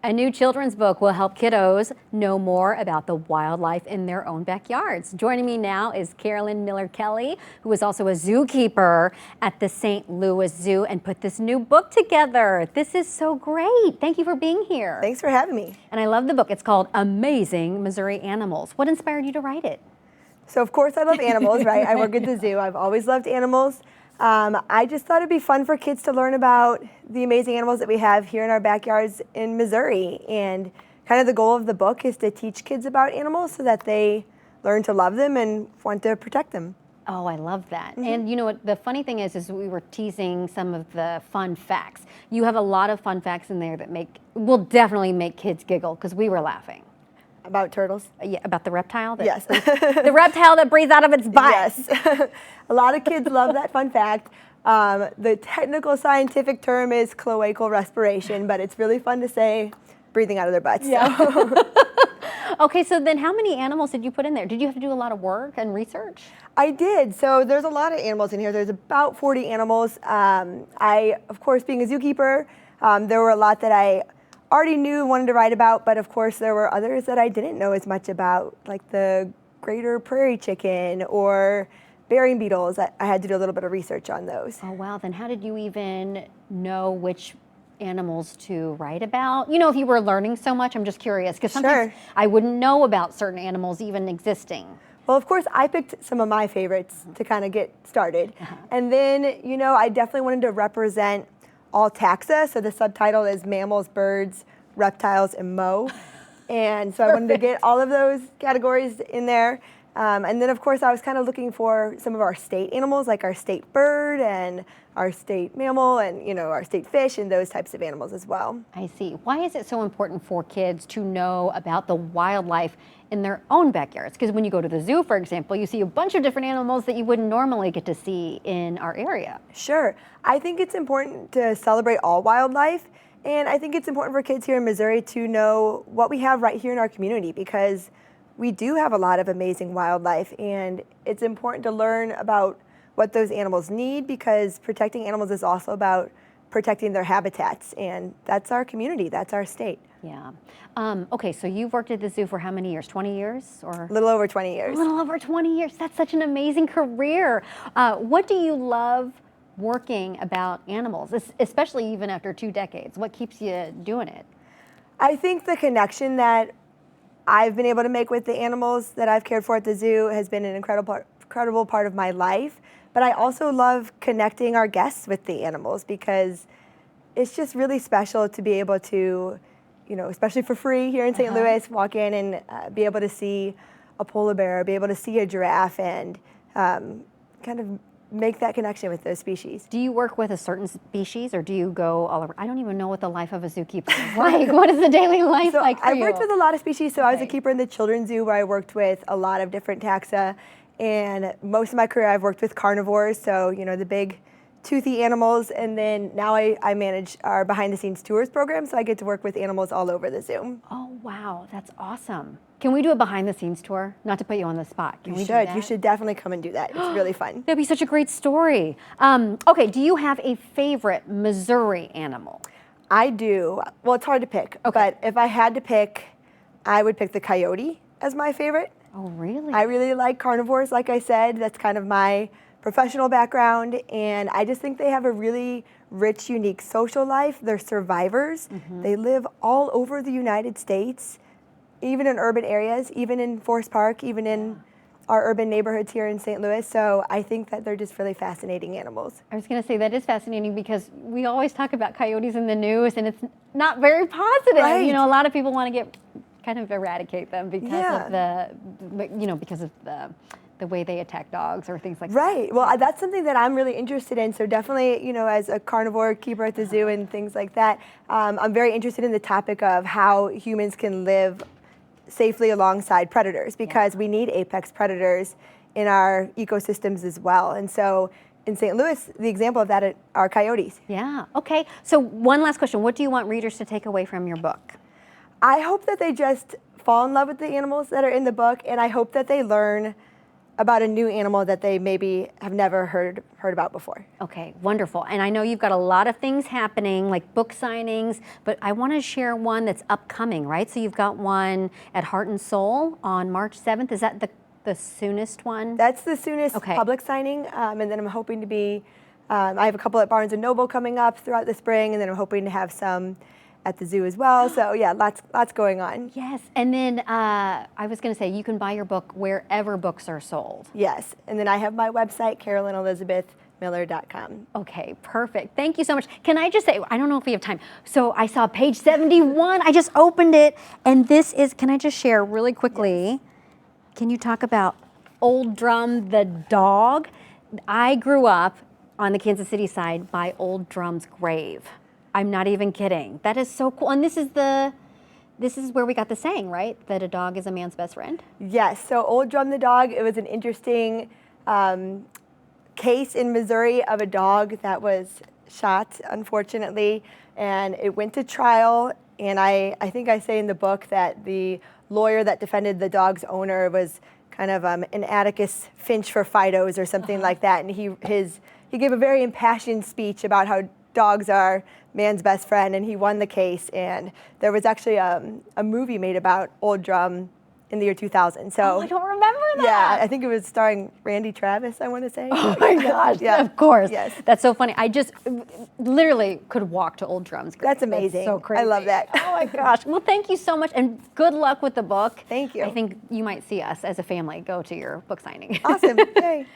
A new children's book will help kiddos know more about the wildlife in their own backyards. Joining me now is Carolyn Mueller-Kelly, who is also a zookeeper at the St. Louis Zoo and put this new book together. This is so great. Thank you for being here. Thanks for having me. And I love the book. It's called Amazing Missouri Animals. What inspired you to write it? So of course I love animals, right? I work at the zoo. I've always loved animals. I just thought it'd be fun for kids to learn about the amazing animals that we have here in our backyards in Missouri. And kind of the goal of the book is to teach kids about animals so that they learn to love them and want to protect them. Oh, I love that. And you know what, the funny thing is we were teasing some of the fun facts. You have a lot of fun facts in there that will definitely make kids giggle, because we were laughing. About turtles? Yeah, about the reptile? Yes. The reptile that breathes out of its butt. Yes. A lot of kids love that fun fact. The technical scientific term is cloacal respiration, but it's really fun to say breathing out of their butts. Yeah. So. Okay, so then how many animals did you put in there? Did you have to do a lot of work and research? I did. So there's a lot of animals in here. There's about 40 animals. Of course, being a zookeeper, there were a lot that I already knew and wanted to write about, but of course there were others that I didn't know as much about, like the greater prairie chicken or burying beetles. I had to do a little bit of research on those. Oh wow, then how did you even know which animals to write about? You know, if you were learning so much, I'm just curious, because sometimes I wouldn't know about certain animals even existing. Well, of course, I picked some of my favorites to kind of get started. And then, you know, I definitely wanted to represent all taxa, so the subtitle is mammals, birds, reptiles, and Mo. And so I wanted to get all of those categories in there. And then, of course, I was kind of looking for some of our state animals, like our state bird and our state mammal and, you know, our state fish and those types of animals as well. I see. Why is it so important for kids to know about the wildlife in their own backyards? Because when you go to the zoo, for example, you see a bunch of different animals that you wouldn't normally get to see in our area. Sure. I think it's important to celebrate all wildlife. And I think it's important for kids here in Missouri to know what we have right here in our community, because we do have a lot of amazing wildlife, and it's important to learn about what those animals need, because protecting animals is also about protecting their habitats, and that's our community, that's our state. Yeah. Okay, so you've worked at the zoo for how many years? 20 years? Or A little over 20 years. A little over 20 years. That's such an amazing career. What do you love working about animals, especially even after 2 decades? What keeps you doing it? I think the connection that I've been able to make with the animals that I've cared for at the zoo has been an incredible part of my life. But I also love connecting our guests with the animals, because it's just really special to be able to, you know, especially for free here in St. Louis, walk in and be able to see a polar bear, be able to see a giraffe, and kind of make that connection with those species. Do you work with a certain species, or do you go all over? I don't even know what the life of a zookeeper is like. What is the daily life like for you? I worked with a lot of species. So I was a keeper in the children's zoo, where I worked with a lot of different taxa. And most of my career I've worked with carnivores, so, you know, the big toothy animals. And then now I manage our behind the scenes tours program, so I get to work with animals all over the zoo. Oh, wow, that's awesome. Can we do a behind the scenes tour? Not to put you on the spot. Can we do that? You should definitely come and do that. It's really fun. That'd be such a great story. Okay, do you have a favorite Missouri animal? I do. Well, it's hard to pick, but if I had to pick, I would pick the coyote as my favorite. Oh, really? I really like carnivores, like I said. That's kind of my professional background, and I just think they have a really rich, unique social life. They're survivors. They live all over the United States, even in urban areas, even in Forest Park, even in our urban neighborhoods here in St. Louis. So I think that they're just really fascinating animals. I was going to say that is fascinating, because we always talk about coyotes in the news, and it's not very positive. Right. You know, a lot of people want to get kind of eradicate them because of the way they attack dogs or things like that. Right. Well, that's something that I'm really interested in. So definitely, you know, as a carnivore keeper at the zoo and things like that, I'm very interested in the topic of how humans can live safely alongside predators, because we need apex predators in our ecosystems as well. And so in St. Louis, the example of that are coyotes. Yeah. Okay. So one last question. What do you want readers to take away from your book? I hope that they just fall in love with the animals that are in the book, and I hope that they learn about a new animal that they maybe have never heard about before. Okay, wonderful. And I know you've got a lot of things happening, like book signings, but I want to share one that's upcoming, right? So you've got one at Heart and Soul on March 7th. Is that the soonest one? That's the soonest Okay. public signing, and then I'm hoping to be, I have a couple at Barnes & Noble coming up throughout the spring, and then I'm hoping to have some at the zoo as well. So yeah, lots going on. Yes, and then I was going to say you can buy your book wherever books are sold. Yes, and then I have my website, CarolynElizabethMiller.com. Okay, perfect. Thank you so much. Can I just say, I don't know if we have time. So I saw page 71. I just opened it, and this is, can I just share really quickly? Yes. Can you talk about Old Drum the dog? I grew up on the Kansas City side by Old Drum's grave. I'm not even kidding. That is so cool. And this is where we got the saying, right? That a dog is a man's best friend? Yes, so Old Drum the dog, it was an interesting case in Missouri of a dog that was shot, unfortunately, and it went to trial. And I think I say in the book that the lawyer that defended the dog's owner was kind of an Atticus Finch for Fidos or something like that. And he gave a very impassioned speech about how dogs are man's best friend, and he won the case. And there was actually a movie made about Old Drum in the year 2000. So Oh, I don't remember that. yeah, I think it was starring Randy Travis, I want to say. Oh my gosh, Yeah. of course. Yes. That's so funny. I just literally could walk to Old Drum's grave. That's amazing. So crazy. I love that. Oh my gosh. Well, thank you so much, and good luck with the book. Thank you. I think you might see us as a family go to your book signing. Awesome. Yay.